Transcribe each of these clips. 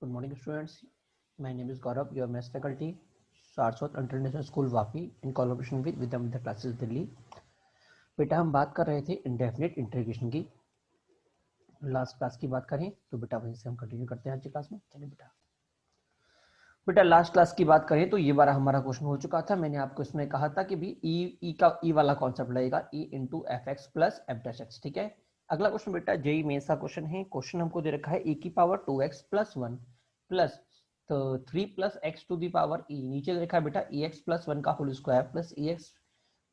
Good morning, students. My name is Gaurav, your maths faculty, Saraswat International School, Vapi, in collaboration with Vidya Classes, Delhi. बेटा हम बात कर रहे थे indefinite integration की। Last class की बात करें तो बेटा वहीं से हम कंटिन्यू करते हैं आज की क्लास में। चलिए बेटा लास्ट क्लास की बात करें तो ये बार हमारा क्वेश्चन हो चुका था। मैंने आपको इसमें कहा था कि भी ई वाला कॉन्सेप्ट लगेगा, e into f x plus f dash x. ठीक है, अगला क्वेश्चन बेटा जेई मेंस का क्वेश्चन है। क्वेश्चन हमको दे रखा है ई की power 2x plus 1 plus 3 plus x to the power e. नीचे दे रखा है बेटा ई एक्स प्लस 1 का होल स्क्वायर प्लस ई एक्स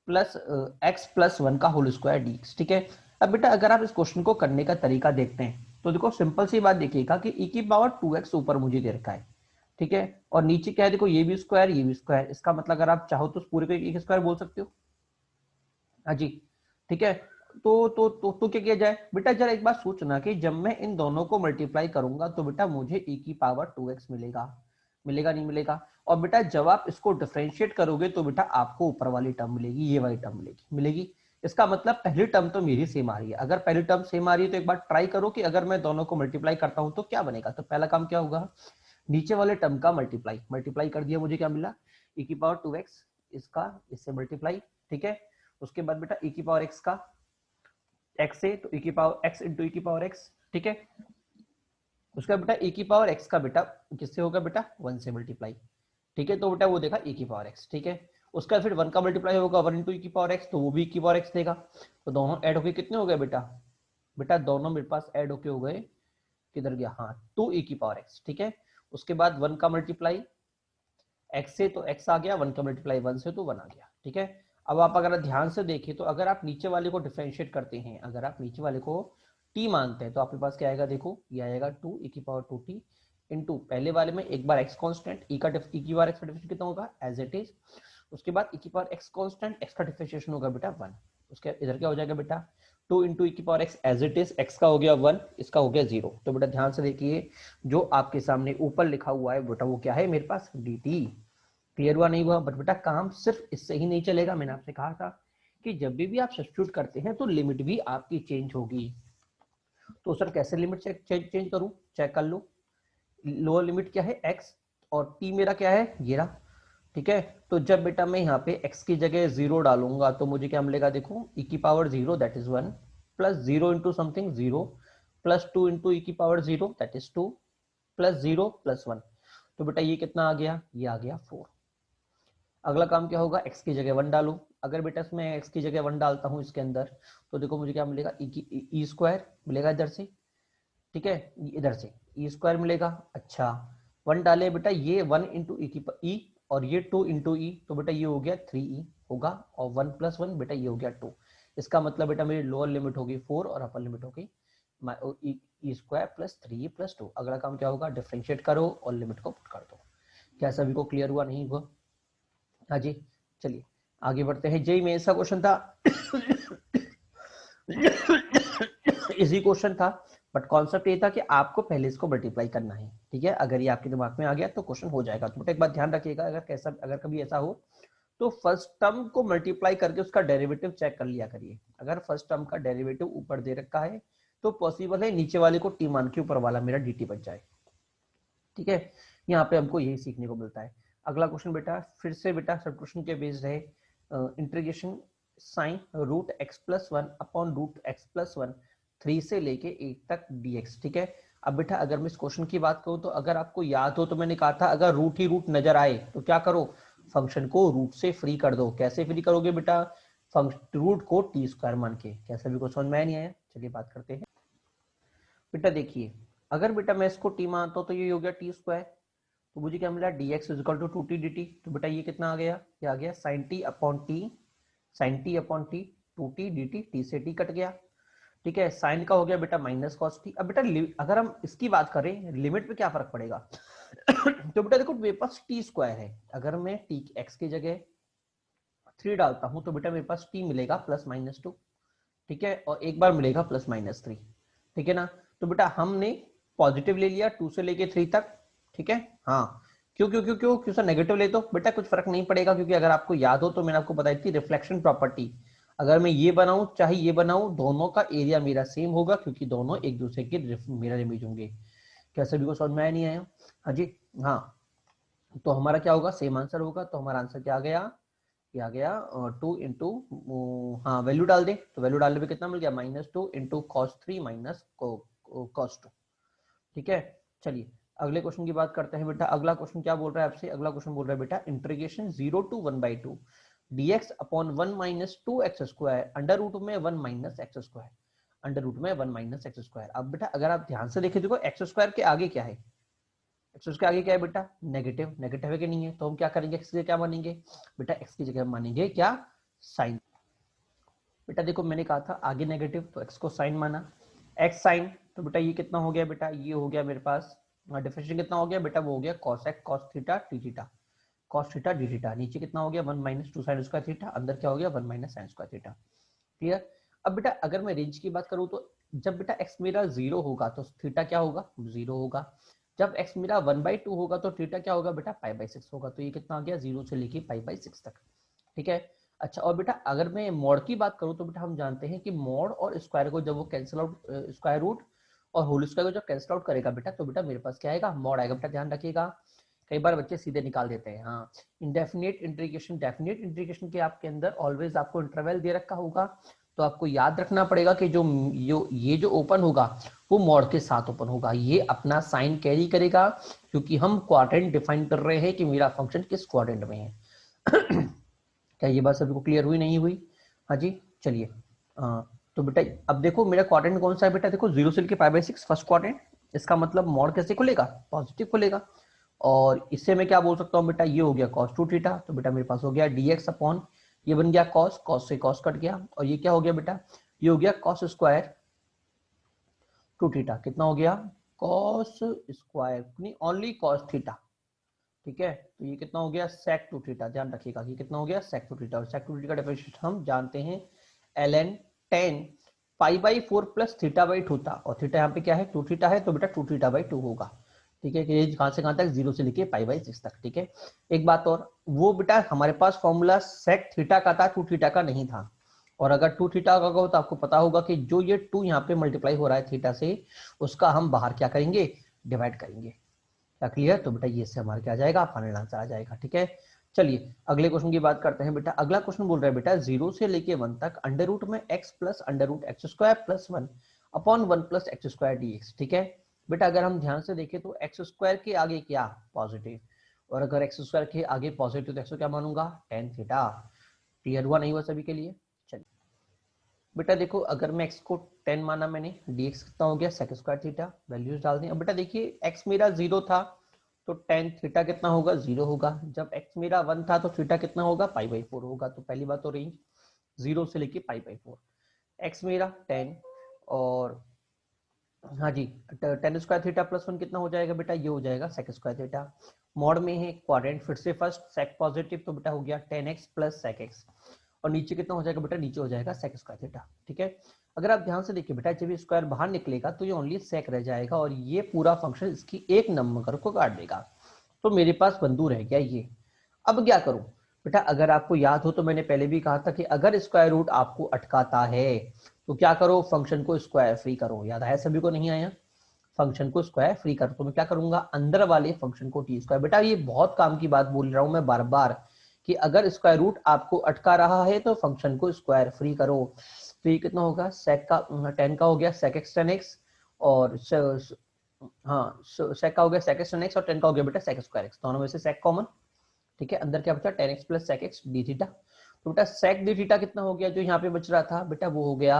प्लस एक्स प्लस 1 का होल स्क्वायर डी। ठीक है, अब बेटा अगर आप इस क्वेश्चन को करने का तरीका देखते हैं तो देखो सिंपल सी बात देखिएगा कि ई की पावर 2x ऊपर मुझे दे रखा है, ठीक है, और नीचे क्या है देखो ये भी स्क्वायर ये भी स्क्वायर। इसका मतलब अगर आप चाहो तो पूरे को एक स्क्वायर बोल सकते हो। हाँ जी, ठीक है। तो क्या किया जाए बेटा, जरा एक बात सोचना कि जब मैं इन दोनों को मल्टीप्लाई करूंगा तो बेटा मुझे e की पावर 2x मिलेगा, मिलेगा नहीं मिलेगा। और बेटा जब आप इसको डिफरेंशिएट करोगे तो बेटा आपको ऊपर वाली टर्म मिलेगी, ये वाली टर्म मिलेगी। इसका मतलब पहली टर्म तो मेरी सेम आ रही है। अगर पहली टर्म सेम आ रही है तो एक बार ट्राई करो कि अगर मैं दोनों को मल्टीप्लाई करता हूं तो क्या बनेगा। तो पहला काम क्या होगा, नीचे वाले टर्म का मल्टीप्लाई कर दिया, मुझे क्या मिला e की पावर 2x, इसका इससे मल्टीप्लाई। ठीक है, उसके बाद बेटा e की पावर x का x से तो e की पावर x इंटू e की पावर x। ठीक है, उसका बेटा e की पावर x का बेटा किससे होगा बेटा 1 से मल्टीप्लाई। ठीक है, तो बेटा वो देखा e की पावर x। ठीक है, उसका फिर 1 का मल्टीप्लाई होगा 1 इंटू e की पावर x, तो वो भी e की पावर x देगा। तो दोनों ऐड होके कितने हो गए बेटा, बेटा दोनों मेरे पास ऐड होके हो गए, किधर गया, हाँ 2 e की पावर x। ठीक है, उसके बाद 1 का मल्टीप्लाई x से तो x आ गया, 1 का मल्टीप्लाई 1 से तो 1 आ गया। ठीक है, अब आप अगर ध्यान से देखें तो अगर आप नीचे वाले को डिफरेंशिएट करते हैं, अगर आप नीचे वाले को t मानते हैं तो आपके पास क्या आएगा, देखो ये आएगा 2 e की पावर 2t इंटू पहले वाले में एक बार x कांस्टेंट, e की बार x का डिफरेंशिएशन कितना होगा एज इट इज। उसके बाद e की पावर x कांस्टेंट, x का डिफरेंशिएशन होगा बेटा 1। उसके इधर क्या हो जाएगा बेटा 2 इंटू e की power x as it is, x का हो गया 1, इसका हो गया 0। तो बेटा ध्यान से देखिए जो आपके सामने ऊपर लिखा हुआ है बेटा वो क्या है मेरे पास dt। क्लियर हुआ नहीं हुआ, बट बेटा काम सिर्फ इससे ही नहीं चलेगा। मैंने आपसे कहा था कि जब भी आप सब्स्टिट्यूट करते हैं तो लिमिट भी आपकी चेंज होगी। तो सर कैसे लिमिट चेंज करूं, चेक कर लो। लोअर लिमिट क्या है x और t मेरा क्या है ये रहा। ठीक है, तो जब बेटा मैं यहाँ पे x की जगह 0 डालूंगा तो मुझे क्या मिलेगा, देखो e की power 0 that is 1 plus 0 into something 0 plus 2 into e की power 0 that is 2 plus 0 plus 1। तो बेटा ये कितना आ गया, ये आ गया 4। अगला काम क्या होगा, x की जगह 1 डालू। अगर बेटा इसमें x की जगह 1 डालता हूं इसके अंदर तो देखो मुझे क्या मिलेगा, ई स्क्वायर मिलेगा इधर से। ठीक है, इधर से ई स्क्वायर मिलेगा। अच्छा 1 डाले बेटा, ये 1 इंटू ई और ये 2 इंटू ई, तो बेटा ये हो गया 3e होगा, और 1 प्लस 1 बेटा ये हो गया 2। इसका मतलब बेटा मेरी लोअर लिमिट होगी 4 और अपर लिमिट होगी E square plus 3e plus 2। अगला काम क्या होगा, डिफरेंशिएट करो और लिमिट को पुट कर दो। क्या सभी को क्लियर हुआ नहीं हुआ? हाँ जी, चलिए आगे बढ़ते हैं। जेई मेंस का क्वेश्चन था इजी क्वेश्चन था, बट कॉन्सेप्ट ये था कि आपको पहले इसको मल्टीप्लाई करना है। ठीक है, अगर ये आपके दिमाग में आ गया तो क्वेश्चन हो जाएगा। तो एक बात ध्यान रखिएगा, अगर कभी ऐसा हो तो फर्स्ट टर्म को मल्टीप्लाई करके उसका डेरिवेटिव चेक कर लिया करिए। अगर फर्स्ट टर्म का डेरिवेटिव ऊपर दे रखा है तो पॉसिबल है नीचे वाले को टी मान के ऊपर वाला मेरा dt बच जाए। ठीक है, यहाँ पे हमको यही सीखने को मिलता है। अगला क्वेश्चन बेटा फिर से बेटा सब्स्टिट्यूशन के बेस्ड है। Integration sine root x plus 1 upon root x plus 1 3 से लेके 8 तक dx। ठीक है, अब बेटा अगर मैं इस क्वेश्चन की बात करूं तो अगर आपको याद हो तो मैंने कहा था अगर रूट ही रूट नजर आए तो क्या करो, फंक्शन को रूट से फ्री कर दो। कैसे फ्री करोगे बेटा, फंक्शन रूट को टी स्क्वायर मान के। कैसे भी को समझ में नहीं आया, चलिए बात करते हैं। बेटा देखिए अगर बेटा मैं इसको टी मानता हूं तो ये हो गया टी स्क्वायर, तो मुझे क्या मिला dx is equal to 2t dt। तो बेटा ये कितना आ गया, ये आ गया sin t upon T, sin t upon T 2t dt, t से t कट गया। ठीक है, साइन का हो गया बेटा माइनस कॉस टी। अब बेटा अगर हम इसकी बात करें लिमिट पे क्या फर्क पड़ेगा तो बेटा देखो मेरे पास टी स्क्वायर है, अगर मैं टी एक्स की जगह 3 डालता हूं तो बेटा मेरे पास टी मिलेगा प्लस माइनस 2। ठीक है, और एक बार मिलेगा प्लस माइनस 3। ठीक है ना, तो बेटा हमने पॉजिटिव ले लिया 2 से लेके 3 तक। ठीक है, हाँ क्यों क्यों क्यों क्यों क्यों सर नेगेटिव ले तो बेटा कुछ फर्क नहीं पड़ेगा, क्योंकि अगर आपको याद हो तो मैंने आपको बताई थी रिफ्लेक्शन प्रॉपर्टी। अगर मैं ये बनाऊं चाहे ये बनाऊं दोनों का एरिया मेरा सेम होगा, क्योंकि दोनों एक दूसरे के मिरर इमेज होंगे। क्या सभी को समझ में आया नहीं आया? हाँ जी, हाँ। तो हमारा क्या होगा, सेम आंसर होगा। तो हमारा आंसर क्या आ गया, क्या आ गया, 2 इंटू, हाँ वैल्यू डाल दें, तो वैल्यू डालने पे कितना मिल गया, -2 इंटू कॉस 3 माइनस कॉस 2। ठीक है, चलिए अगले क्वेश्चन की बात करते हैं बेटा। अगला क्वेश्चन क्या बोल रहा है आपसे, अगला क्वेश्चन बोल रहा है बेटा integration 0 to 1/2 dx upon 1 minus 2x², under root में 1 माइनस x², अंडर रूट में 1 माइनस x²। अब बेटा अगर आप ध्यान से देखें, देखो x² के आगे क्या है, एक्स के आगे क्या है बेटा, नेगेटिव। नेगेटिव है कि नहीं है, तो हम क्या करेंगे, एक्स की जगह क्या मानेंगे बेटा, एक्स की जगह मानेंगे क्या, साइन। बेटा देखो मैंने कहा था आगे नेगेटिव, तो एक्स को साइन माना, एक्स साइन, तो बेटा ये कितना हो गया बेटा, ये हो गया मेरे पास डिफरेंशियल कितना हो गया बेटा, वो हो गया cos x cos theta T theta, cos theta D theta. नीचे कितना हो गया 1 माइनस 2 साइन स्क्वायर थीटा, अंदर क्या हो गया 1 minus sine square theta. Clear. अब बेटा अगर मैं रेंज की बात करूं, तो जब बेटा एक्स मेरा 0 होगा तो थीटा क्या होगा, 0 होगा। जब एक्स मेरा 1/2 होगा तो थीटा क्या होगा बेटा, पाई/6 होगा। तो ये कितना आ गया, 0 से लेके पाई/6 तक। ठीक है। अच्छा, और बेटा अगर मैं मॉड की बात करूं, तो बेटा हम जानते हैं कि मॉड और स्क्वायर को जब वो कैंसिल आउट, स्क्वायर रूट और होल स्क्वायर को जब कैंसिल आउट करेगा बेटा, तो बेटा मेरे पास क्या आएगा, मॉड आएगा। बेटा ध्यान रखिएगा, कई बार बच्चे सीधे निकाल देते हैं। हाँ, इंडेफिनिट इंटीग्रेशन, डेफिनेट इंटीग्रेशन के आपके अंदर ऑलवेज आपको इंटरवल दे रखा होगा, तो आपको याद रखना पड़ेगा कि जो ये जो ओपन होगा वो मॉड के साथ ओपन होगा, ये अपना साइन कैरी करेगा, क्योंकि हम क्वाड्रेंट डिफाइन कर रहे हैं कि मेरा फंक्शन किस क्वाड्रेंट में है। क्या ये बात सभी को क्लियर हुई, नहीं हुई? हाँ जी, चलिए। तो बेटा अब देखो मेरा क्वाड्रेंट कौन सा है बेटा, देखो 0 से लेके पाई/6 फर्स्ट क्वाड्रेंट। इसका मतलब मॉड कैसे खुलेगा, पॉजिटिव खुलेगा। और इससे मैं क्या बोल सकता हूँ बेटा, ये हो गया cos 2 थीटा, तो बेटा मेरे पास हो गया dx अपॉन, ये बन गया cos, cos से cos कट गया, और ये क्या हो गया बेटा, ये हो गया cos स्क्वायर 2 थीटा। कितना हो गया, cos स्क्वायर नहीं, ओनली cos थीटा। ठीक है, तो ये कितना हो गया sec 2 थीटा। ध्यान रखिएगा ये कितना हो गया sec 2 थीटा, और sec 2 थीटा का डिफरेंशिएशन हम जानते हैं ln tan पाई/4 प्लस थीटा/2 था, और थीटा यहाँ पे क्या है 2 थीटा है, तो बेटा 2 थीटा/2 होगा। ठीक है, कि ये कहां से कहां तक, 0 से लेके पाई/6 तक। ठीक है, एक बात और, वो बेटा हमारे पास फॉर्मूला sec थीटा का था, 2 थीटा का नहीं था। और अगर 2 थीटा का हो तो आपको पता होगा कि जो ये 2 यहाँ पे मल्टीप्लाई हो रहा है थीटा से, उसका हम बाहर क्या करेंगे, डिवाइड करेंगे। क्या क्लियर? तो बेटा ये इससे हमारा क्या आ जाएगा, फाइनल आंसर आ जाएगा। ठीक है, चलिए अगले क्वेश्चन की बात करते हैं बेटा। अगला क्वेश्चन बोल रहा है बेटा 0 से लेके 1 तक अंडर रूट में x plus under root x² plus 1 upon 1 plus x² dx। ठीक है बेटा, अगर हम ध्यान से देखें तो x² के आगे क्या, पॉजिटिव, और अगर x² के आगे पॉजिटिव तो x को क्या मानूंगा, tan थीटा। क्लियर हुआ, नहीं हुआ सभी के लिए? चलिए बेटा देखो, अगर मैं x को 10 माना मैंने, dx कितना हो गया sec स्क्वायर थीटा, वैल्यूज डाल दी। अब बेटा देखिए x मेरा 0 था, तो tan थीटा कितना होगा, 0 होगा। जब x मेरा 1 था, तो थीटा कितना होगा, पाई/4 होगा। तो पहली बात तो रेंज 0 से लेके पाई/4, x मेरा 10, और हाँ जी, tan स्क्वायर थीटा प्लस 1 कितना हो जाएगा बेटा, ये हो जाएगा sec स्क्वायर थीटा। मॉड में है क्वाड्रेंट, फिर से फर्स्ट sec पॉजिटिव, तो बेटा हो गया 10x प्लस sec x, और नीचे कितना हो जाएगा बेटा, नीचे हो जाएगा sec स्क्वायर थीटा। ठीक है, अगर आप ध्यान से देखिए बेटा, जब ये स्क्वायर बाहर निकलेगा तो ये ओनली sec रह जाएगा, और ये पूरा फंक्शन इसकी एक नंबर को काट देगा। तो मेरे पास बंधु रह गया ये। अब क्या करूं बेटा, अगर आपको याद हो तो मैंने पहले भी कहा था कि अगर स्क्वायर रूट आपको अटकाता है तो क्या करो, फंक्शन को स्क्वायर फ्री करो। याद आया सभी को, नहीं आया? फंक्शन को स्क्वायर फ्री करो, तो मैं क्या करूंगा, अंदर वाले फंक्शन को टी स्क्वायर। बेटा ये बहुत काम की बात बोल रहा हूं मैं बार बार, कि अगर स्क्वायर रूट आपको अटका रहा है तो फंक्शन को स्क्वायर फ्री करो। तो ये कितना होगा, सेक का 10 का हो गया sec x tan x, और हाँ सेक का हो गया sec x tan x, और 10 का हो गया बेटा sec स्क्वायर x, दोनों में से sec कॉमन। ठीक है, अंदर क्या बचा, tan x plus sec x d theta. तो बेटा sec d थीटा कितना हो गया, जो यहाँ पे बच रहा था बेटा, वो हो गया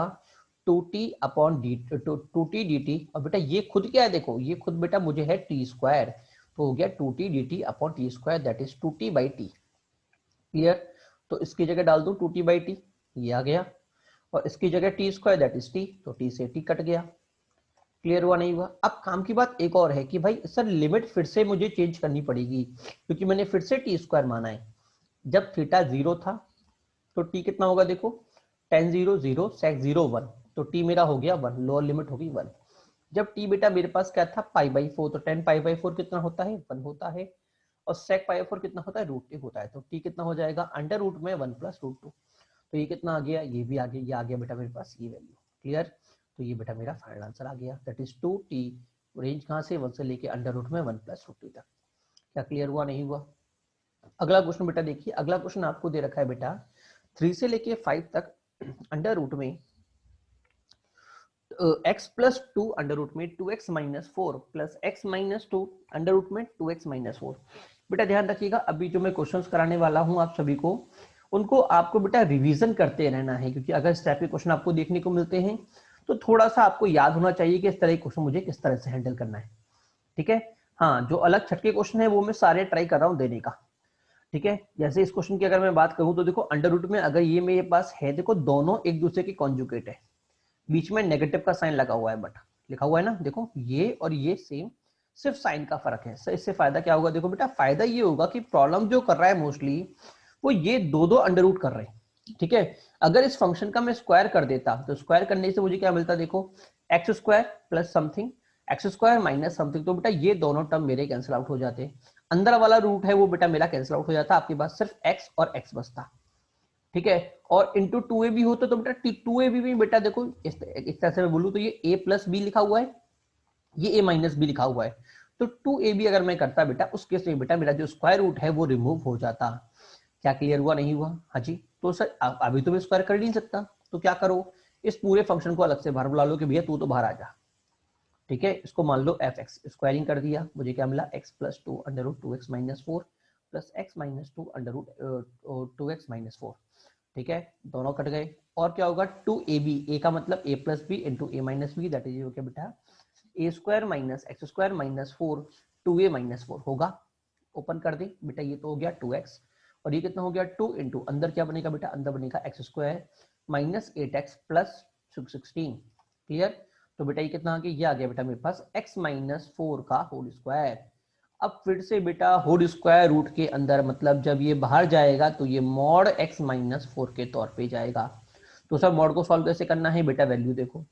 2t upon D 2t dt। और बेटा ये खुद क्या है, देखो ये खुद बेटा मुझे है टी स्क्वायर, तो हो गया 2t dt upon T square, that is 2t/t। Clear? तो इसकी जगह डाल दो 2t/t, ये आ गया, और इसकी जगह T square that is t, तो t से t कट गया। क्लियर हुआ, नहीं हुआ? अब काम की बात एक और है कि भाई सर लिमिट फिर से मुझे चेंज करनी पड़ेगी, क्योंकि मैंने फिर से टी स्क्वायर माना है। जब थीटा 0 था तो टी कितना होगा, देखो tan 0 0 sec 0 1, तो टी मेरा हो गया 1, लोअर लिमिट होगी 1। जब टी बेटा मेरे पास क्या था, पाई/4, तो tan पाई/4 कितना होता है, 1 होता है, और sec पाई/4 कितना होता है, √2 होता है। तो टी कितना हो जाएगा, अंडर रूट में 1 प्लस √2। तो ये कितना आ गया, ये भी आ गया, ये आ गया बेटा मेरे पास ये वैल्यू। क्लियर? तो ये बेटा मेरा फाइनल आंसर आ गया, दैट इज 2t रेंज कहाँ से, 1 से लेके अंडर रूट में 1 प्लस रूट 2 तक। क्या क्लियर हुआ, नहीं हुआ? अगला क्वेश्चन बेटा देखिए, अगला क्वेश्चन आपको दे रखा है बेटा 3 से लेके 5 तक अंडर रूट में x प्लस 2 अंडर रूट में 2x minus 4 plus x minus 2 under root में 2x माइनस 4। बेटा ध्यान रखिएगा, अभी जो मैं क्वेश्चंस कराने वाला हूं आप सभी को, उनको आपको बेटा रिवीजन करते रहना है, क्योंकि अगर इस टाइप के क्वेश्चन आपको देखने को मिलते हैं तो थोड़ा सा आपको याद होना चाहिए कि इस तरह के क्वेश्चन मुझे किस तरह से हैंडल करना है। ठीक है, हाँ, जो अलग छटके क्वेश्चन है वो मैं सारे ट्राई कर रहा हूँ देने का। ठीक है, जैसे इस क्वेश्चन की अगर मैं बात करूं तो देखो, अंडर रूट में अगर ये मेरे पास है, देखो दोनों एक दूसरे के कॉन्जुगेट है, बीच में नेगेटिव का साइन लगा हुआ है, बट लिखा हुआ है ना, देखो ये और ये सेम, सिर्फ साइन का फर्क है। इससे फायदा क्या होगा, देखो बेटा फायदा ये होगा कि प्रॉब्लम जो कर रहा है मोस्टली वो ये दो दो अंडर रूट कर रहे हैं। ठीक है, अगर इस फंक्शन का मैं स्क्वायर कर देता तो स्क्वायर करने से मुझे क्या मिलता, देखो x square plus something x square minus something, तो बेटा ये दोनों टर्म मेरे कैंसिल आउट हो जाते, अंदर वाला रूट है वो बेटा मेरा कैंसिल आउट हो जाता, आपके पास सिर्फ एक्स और एक्स बचता। ठीक है, और इंटू 2ab होता तो बेटा 2ab में बेटा देखो इस तरह से मैं बोलूं तो ये a प्लस बी लिखा हुआ है, ये a माइनस बी लिखा हुआ है, तो 2ab अगर मैं करता बेटा उस केस में बेटा मेरा जो स्क्वायर रूट है वो रिमूव हो जाता। क्या क्लियर हुआ, नहीं हुआ? हाँ जी, तो सर अभी तो मैं स्क्वायर कर नहीं सकता, तो क्या करो, इस पूरे फंक्शन को अलग से बाहर बुला लो कि भैया तू तो बाहर आ जा। ठीक है, इसको मान लो एफ एक्स, स्क्वायरिंग कर दिया, मुझे क्या मिला, x plus 2 under root 2x minus 4 plus x minus 2 under root 2x minus 4। ठीक है, दोनों कट गए, और क्या होगा 2ab, a का मतलब a plus b into a minus b, that is क्या बेटा a square minus x square minus 4 2a minus 4 होगा। ओपन कर दे बेटा, ये तो हो गया 2x, और ये कितना हो गया 2 इंटू अंदर क्या बनेगा बेटा, अंदर बनेगा x square minus 8x plus 16। Clear? तो बेटा ये कितना आ गया, ये आ गया बेटा मेरे पास x माइनस 4 का होल स्क्वायर। अब फिर से बेटा होल स्क्वायर रूट के अंदर, मतलब जब ये बाहर जाएगा तो ये मॉड x माइनस 4 के तौर पे जाएगा। तो सर मॉड को सॉल्व कैसे करना है बेटा, वैल्यू देखो,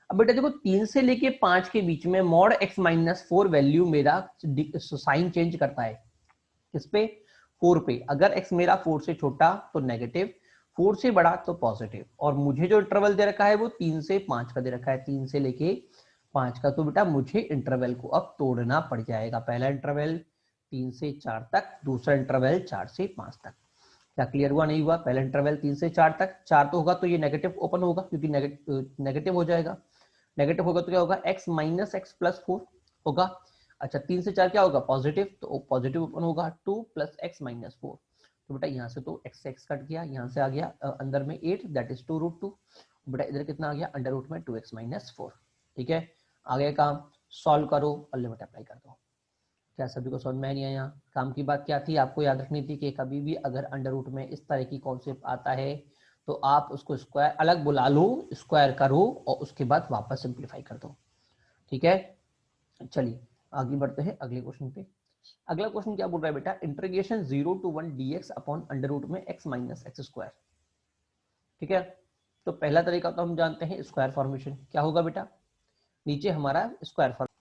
अब बेटा देखो 3 से लेके 5 के बीच में मॉड x माइनस 4 वैल्यू मेरा साइन चेंज करता है, किस पे, 4 पे। अगर x मेरा 4 से छोटा तो नेगेटिव, 4 से बड़ा तो पॉजिटिव, और मुझे जो इंटरवल दे रखा है वो 3 से 5 का दे रखा है, 3 से लेके 5 का। तो बेटा मुझे इंटरवल को अब तोड़ना पड़ जाएगा, पहला इंटरवल 3 से 4 तक, दूसरा इंटरवल 4 से 5 तक। क्या क्लियर हुआ, नहीं हुआ? पहला इंटरवल 3 से 4 तक, 4 तो होगा तो ये नेगेटिव ओपन होगा क्योंकि नेगेटिव हो जाएगा, नेगेटिव होगा तो क्या होगा, x माइनस एक्स प्लस 4 होगा। अच्छा 3 से 4 क्या होगा, पॉजिटिव, तो पॉजिटिव ओपन होगा 2 प्लस एक्स माइनस 4। तो बेटा यहाँ से तो x से x कट गया, यहाँ से आ गया अंदर में 8, दैट इज 2 रूट 2। बेटा इधर कितना आ गया, अंडर रूट में 2x माइनस 4। ठीक है, आगे काम सॉल्व करो और लिमिट अप्लाई कर दो। क्या सभी को समझ में नहीं आया? काम की बात क्या थी, आपको याद रखनी थी कि कभी भी अगर अंडर रूट में इस तरह की कॉन्सेप्ट आता है तो आप उसको स्क्वायर अलग बुला लो, स्क्वायर करो और उसके बाद वापस सिंप्लीफाई कर दो। ठीक है, चलिए आगे बढ़ते हैं अगले क्वेश्चन पे। अगला क्वेश्चन क्या बोल रहा है बेटा, integration 0 to 1 dx upon under root में x माइनस एक्स स्क्वायर। ठीक है, तो पहला तरीका तो हम जानते हैं स्क्वायर फॉर्मेशन, क्या होगा बेटा, नीचे हमारा स्क्वायर फॉर्म,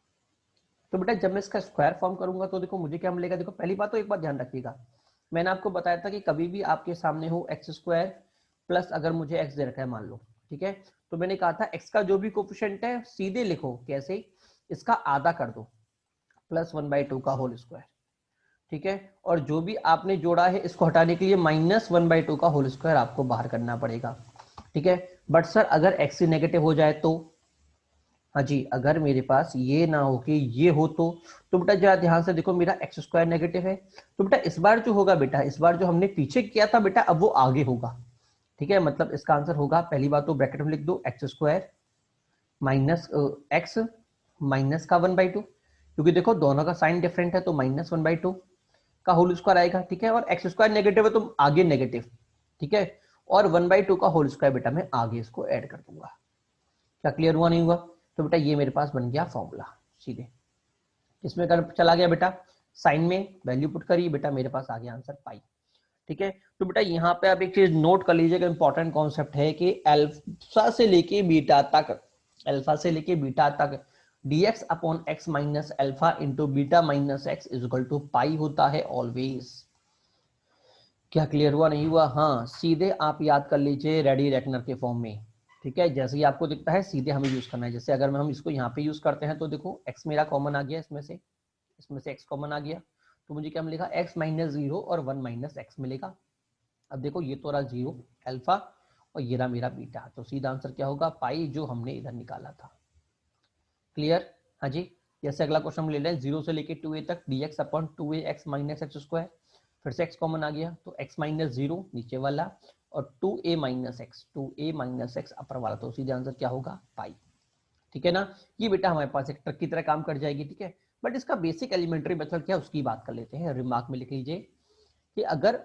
तो बेटा जब मैं इसका स्क्वायर फॉर्म करूंगा तो देखो मुझे क्या मिलेगा, देखो पहली बात तो एक बात ध्यान रखिएगा, मैंने आपको बताया था कि कभी भी आपके सामने हो एक्स स्क्वायर प्लस अगर मुझे एक्स दे रखा है मान लो, ठीक है, तो मैंने कहा था एक्स का जो भी कोफिशिएंट है सीधे लिखो, कैसे, इसका आधा कर दो, प्लस 1/2 का होल स्क्वायर। ठीक है, और जो भी आपने जोड़ा है इसको हटाने के लिए माइनस 1/2 का होल स्क्वायर आपको बाहर करना पड़ेगा। ठीक है, बट सर अगर एक्स नेगेटिव हो जाए तो, हाँ जी, अगर मेरे पास ये ना हो कि ये हो तो बेटा जरा ध्यान से देखो, मेरा एक्स स्क्वायर नेगेटिव है, तो बेटा इस बार जो होगा बेटा, इस बार जो हमने पीछे किया था बेटा अब वो आगे होगा। ठीक है, मतलब इसका आंसर होगा, पहली बात तो ब्रैकेट में लिख दो x square minus x minus का 1/2, क्योंकि देखो दोनों का साइन डिफरेंट है तो माइनस 1/2 का होल स्क्वायर आएगा। ठीक है, और एक्स स्क्वायर नेगेटिव है तो आगे नेगेटिव। ठीक है, और 1/2 का होल स्क्वायर बेटा मैं आगे इसको ऐड कर दूंगा। क्या क्लियर हुआ, नहीं हुआ? तो बेटा ये मेरे पास बन गया फॉर्मूला, सीधे इसमें कर चला गया बेटा, साइन में वैल्यू पुट करी बेटा, मेरे पास आ गया आंसर पाई। ठीक है, तो बेटा यहाँ पे आप एक चीज नोट कर लीजिएगा, इंपॉर्टेंट कॉन्सेप्ट है कि अल्फा से लेके बीटा तक, अल्फा से लेके बीटा तक dx upon x minus alpha into beta minus x is equal to pi होता है ऑलवेज। क्या क्लियर हुआ, नहीं हुआ? हाँ, सीधे आप याद कर लीजिए रेडी रेकनर के फॉर्म में। ठीक है, जैसे ही आपको दिखता है सीधे हमें यूज करना है। जैसे अगर हम इसको यहाँ पे यूज करते हैं तो देखो x मेरा कॉमन आ गया, इसमें से x कॉमन आ गया, तो मुझे क्या मिलेगा, x माइनस 0 और 1 माइनस एक्स मिलेगा। अब देखो ये तो रहा 0 अल्फा और ये रहा मेरा बीटा, तो सीधा आंसर क्या होगा, पाई, जो हमने इधर निकाला था। क्लियर? हाँ जी। जैसे अगला क्वेश्चन हम ले लें, 0 से लेके 2a तक dx upon 2a x minus x square, फिर से x कॉमन आ गया तो x माइनस 0 नीचे वाला और 2a माइनस एक्स अपर वाला, तो सीधा आंसर क्या होगा, पाई। ठीक है ना, ये बेटा हमारे पास एक ट्रिक की तरह काम कर जाएगी। ठीक है, बट इसका बेसिक एलिमेंट्री मेथड क्या है उसकी बात कर लेते हैं। रिमार्क में लिख लीजिए कि अगर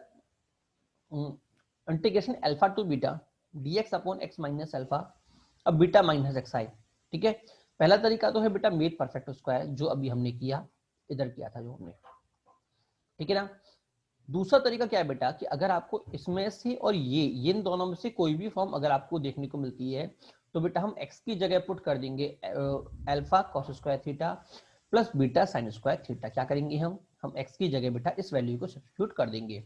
integration alpha two beta dx upon x minus alpha, अब बीटा माइनस एक्स आए। ठीक है, पहला तरीका तो है बेटा मेड परफेक्ट स्क्वायर, जो अभी हमने किया, इधर किया था जो हमने। ठीक है ना, दूसरा तरीका क्या है बेटा कि अगर आपको इसमें से और ये इन दोनों में से कोई भी फॉर्म अगर आपको देखने को मिलती है तो बेटा हम x की जगह पुट कर देंगे alpha cos square theta plus beta sine square theta. क्या करेंगे हम x की जगह बेटा इस वैल्यू को सब्स्टिट्यूट कर देंगे।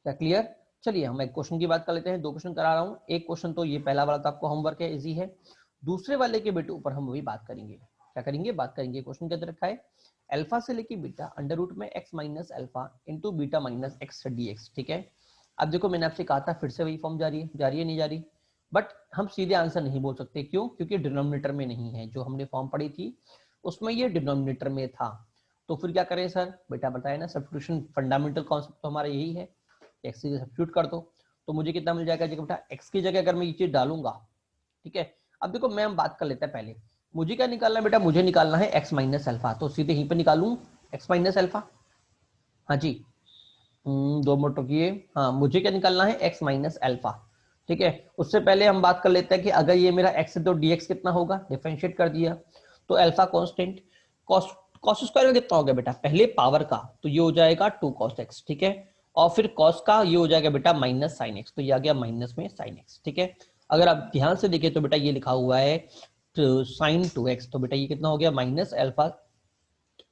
क्या क्लियर? चलिए हम एक क्वेश्चन की बात कर लेते हैं, दो क्वेश्चन करा रहा हूँ। एक क्वेश्चन तो ये पहला वाला तो आपको होमवर्क है, इजी है। दूसरे वाले के बेटे ऊपर हम वही बात करेंगे। क्या करेंगे, बात करेंगे। क्वेश्चन के अंदर रखा है अल्फा से लेके बीटा अंडर रूट में x minus alpha into beta minus x dx। ठीक है, अब देखो मैंने आपसे कहा था फिर से वही फॉर्म जारी है नहीं जारी, बट हम सीधे आंसर नहीं बोल सकते। क्यों? क्योंकि डिनोमिनेटर में नहीं है। जो हमने फॉर्म पढ़ी थी उसमें ये डिनोमिनेटर में था। तो फिर क्या करें सर, बेटा बताया ना, सब्स्टिट्यूशन फंडामेंटल कॉन्सेप्ट तो हमारा यही है, एक्स की सब्स्टिट्यूट कर दो तो मुझे कितना मिल जाएगा जी बेटा, एक्स की जगह अगर मैं ये चीज डालूंगा। ठीक है, अब देखो मैं हम बात कर लेते हैं पहले, मुझे क्या निकालना है बेटा, मुझे निकालना है एक्स माइनस अल्फा, तो सीधे यहीं पर निकालूं एक्स माइनस अल्फा। हाँ जी, दो मिनट रुकिए। हाँ, मुझे क्या निकालना है, एक्स माइनस अल्फा। ठीक है, उससे पहले हम बात कर लेते हैं कि अगर ये मेरा एक्स है तो dx कितना होगा, डिफरेंशिएट कर दिया तो alpha constant, cos cos square में कितना हो गया बेटा, पहले पावर का तो ये हो जाएगा 2 cos x। ठीक है, और फिर कॉस का ये हो जाएगा बेटा माइनस साइन एक्स, तो ये आ गया माइनस में साइन एक्स। ठीक है, अगर आप ध्यान से देखें तो बेटा ये लिखा हुआ है साइन 2x, तो बेटा ये कितना हो गया, माइनस अल्फा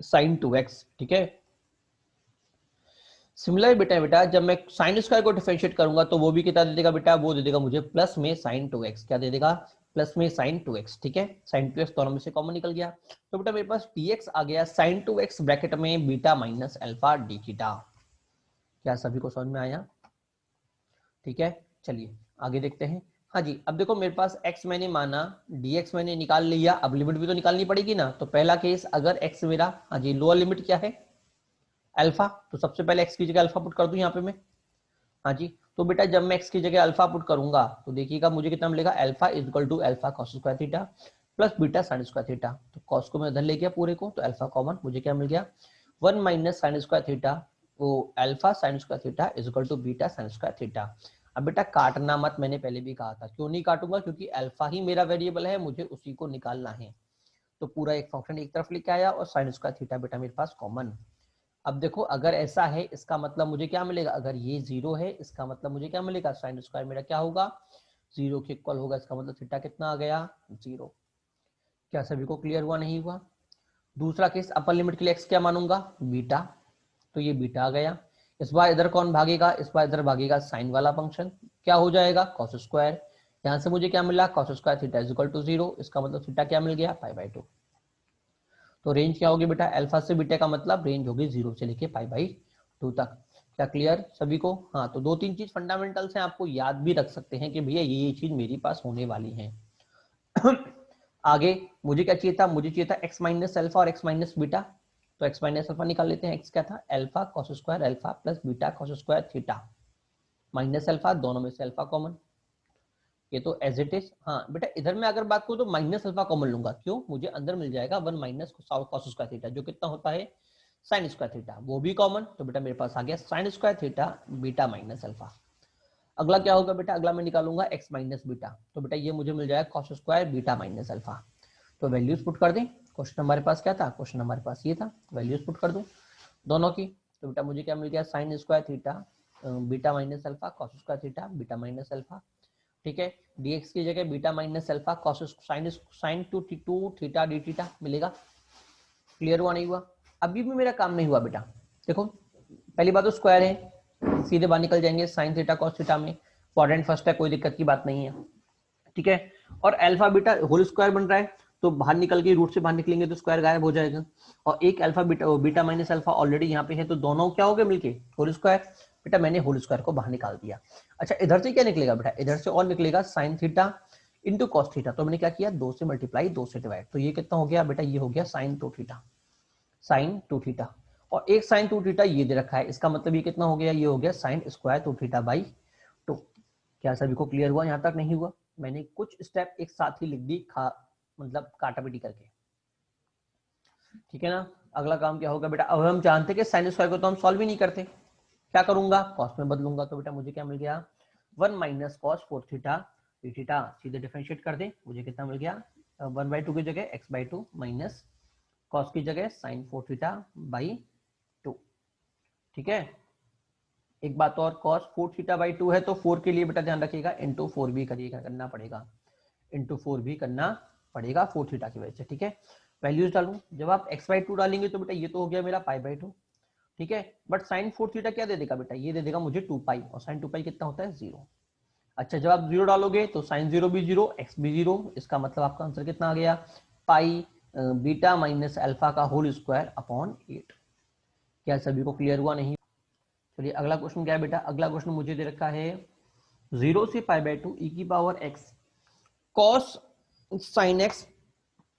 साइन 2x। ठीक है, सिमिलर बेटा जब मैं साइन स्क्वायर को डिफरेंशिएट करूंगा तो वो भी कितना दे देगा बेटा, वो दे देगा मुझे प्लस में साइन 2x। क्या दे देगा, प्लस में साइन 2x। ठीक है, साइन 2x दोनों में से कॉमन निकल गया, तो बेटा मेरे पास dx आ गया साइन 2x ब्रैकेट में beta minus alpha D theta. क्या सभी को समझ में आया? ठीक है, चलिए आगे देखते हैं। हाँ जी, अब देखो मेरे पास x मैंने माना, dx मैंने निकाल लिया, अब लिमिट भी तो निकालनी पड़ेगी ना। तो पहला केस, अगर x मेरा, हाँ जी, लोअर लिमिट क्या है, अल्फा, तो सबसे पहले x की जगह अल्फा पुट कर दूं यहाँ पे मैं। हाँ जी, तो बेटा जब मैं x की जगह अल्फा पुट करूंगा तो देखिएगा मुझे कितना मिलेगा, alpha is equal to alpha cos square theta plus beta sine square theta. तो कॉस को मैं उधर ले गया पूरे को, तो अल्फा कॉमन, मुझे क्या मिल गया, 1 माइनस साइन स्क्वायर थीटा, वो alpha sine square theta is equal to beta sine square theta. अब बेटा काटना मत, मैंने पहले भी कहा था। क्यों नहीं काटूंगा, क्योंकि अल्फा ही मेरा वेरिएबल है, मुझे उसी को निकालना है। तो पूरा एक फंक्शन एक तरफ लेके आया और साइन स्क्वायर थीटा बेटा मेरे पास कॉमन। अब देखो अगर ऐसा है इसका मतलब मुझे क्या मिलेगा, अगर ये 0 है इसका मतलब मुझे क्या मिलेगा, साइन स्क्वायर मेरा क्या होगा, 0 के इक्वल होगा। इसका मतलब थीटा कितना आ गया, 0। क्या सभी को क्लियर हुआ, नहीं हुआ? दूसरा केस, अपर लिमिट के लिए x क्या मानूंगा, बीटा, तो ये बीटा आ गया। इस बार इधर कौन भागेगा, इस बार इधर भागेगा साइन वाला फंक्शन, क्या हो जाएगा, कॉस स्क्वायर। यहां से मुझे क्या मिला, cos square theta is equal to 0, इसका मतलब थीटा क्या मिल गया, पाई बाई 2। तो रेंज क्या होगी बेटा, अल्फा से बीटा का मतलब रेंज होगी 0 से लेके पाई बाई 2 तक। क्या क्लियर सभी को? हाँ, तो दो तीन चीज फंडामेंटल्स हैं, आपको याद भी रख सकते हैं कि भैया ये चीज मेरी पास होने वाली है। आगे मुझे क्या चाहिए था, मुझे चाहिए था x माइनस अल्फा और x माइनस बीटा, तो x माइनस अल्फा निकाल लेते हैं। x क्या था, alpha cos square alpha plus beta cos square theta, minus alpha, दोनों में से अल्फा कॉमन, ये तो एज इट इज। हाँ बेटा, इधर मैं अगर बात करूँ तो माइनस अल्फा कॉमन लूंगा, क्यों, मुझे अंदर मिल जाएगा 1 माइनस कॉस स्क्वायर थीटा, जो कितना होता है साइन स्क्वायर थीटा, वो भी कॉमन। तो बेटा मेरे पास आ गया sign square theta beta minus alpha. अगला क्या होगा बेटा, अगला मैं निकालूंगा x माइनस बीटा, तो बेटा ये मुझे मिल जाएगा cos square beta minus alpha. तो वैल्यूज पुट कर दें। क्वेश्चन हमारे पास क्या था, क्वेश्चन हमारे पास ये था, वैल्यूज पुट कर दूं दोनों की। तो बेटा मुझे क्या मिल गया, sign square theta beta minus alpha cos square theta beta minus alpha. ठीक है, dx की जगह beta minus alpha cos sine to theta D theta मिलेगा। क्लियर हुआ, नहीं हुआ? अभी भी मेरा काम नहीं हुआ बेटा। देखो पहली बात तो स्क्वायर है, सीधे बाहर निकल जाएंगे साइन थीटा कॉस थीटा में, इंपॉर्टेंट फर्स्ट है, कोई दिक्कत की बात नहीं है। ठीक है। और अल्फा बीटा होल स्क्वायर बन रहा है, तो बाहर निकल के रूट से बाहर निकलेंगे तो स्क्वायर गायब हो जाएगा, और एक alpha beta beta minus alpha already यहाँ पे है, तो दोनों क्या हो गए मिलके होल स्क्वायर। बेटा मैंने होल स्क्वायर को बाहर निकाल दिया। अच्छा इधर से क्या निकलेगा बेटा, इधर से और निकलेगा sine theta into cos theta, तो मैंने क्या किया 2 से मल्टीप्लाई 2 से डिवाइड, तो ये कितना हो गया बेटा, ये हो गया साइन 2 थीटा, साइन 2 थीटा। और एक साइन 2 थीटा ये दे रखा है, इसका मतलब ये कितना हो गया, ये हो गया साइन स्क्वायर 2 थीटा बाई 2। क्या सभी को क्लियर हुआ, यहां तक नहीं हुआ? मैंने कुछ स्टेप एक साथ ही लिख दी, मतलब काटापीटी करके, ठीक है ना। अगला काम क्या होगा बेटा, अब हम जानते हैं कि साइन स्क्वायर को तो हम सॉल्व ही नहीं करते, क्या करूंगा, कॉस में बदलूंगा, तो बेटा मुझे क्या मिल गया, 1 minus cos 4 theta D theta, सीधे डिफरेंशिएट कर दे, मुझे कितना मिल गया, 1/2 की जगह x/2 माइनस कॉस की जगह साइन 4 थीटा बाई 2। ठीक है, एक बात और, cos 4 थीटा बाई 2 है, तो 4 के लिए बेटा ध्यान रखिएगा इंटू 4 भी करिएगा, करना पड़ेगा, इंटू 4 भी करना पड़ेगा 4 थीटा की वजह से। ठीक है, वैल्यूज डालूं, जब आप x/2 डालेंगे तो बेटा ये तो हो गया मेरा π/2, ठीक है। बट साइन 4 थीटा क्या दे देगा बेटा, ये दे देगा मुझे 2π, और साइन 2π कितना होता है 0। अच्छा जब आप 0 डालोगे तो साइन 0 भी 0, x भी 0, इसका मतलब आपका आंसर कितना आ गया, पाई बीटा माइनस अल्फा का होल स्क्वायर अपॉन 8। क्या सभी को क्लियर हुआ? नहीं? चलिए अगला क्वेश्चन क्या है बेटा, अगला क्वेश्चन मुझे दे रखा है 0 से π/2 e की power x cos sin x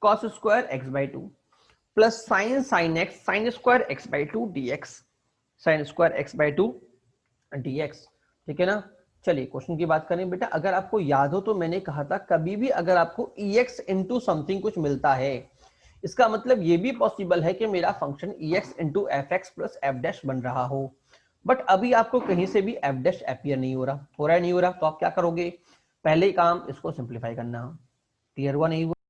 cos square x/2 plus sin x sin square x/2 dx, sin square x/2 dx। ठीक है ना। चलिए क्वेश्चन की बात करें बेटा, अगर आपको याद हो तो मैंने कहा था कभी भी अगर आपको ex इंटू समथिंग कुछ मिलता है, इसका मतलब ये भी पॉसिबल है कि मेरा function ex into f x plus f dash बन रहा हो, बट अभी आपको कहीं से भी एफ डैश अपीयर नहीं हो रहा है नहीं हो रहा, तो आप क्या करोगे, पहले काम इसको सिंप्लीफाई करना। क्लियर हुआ नहीं हुआ?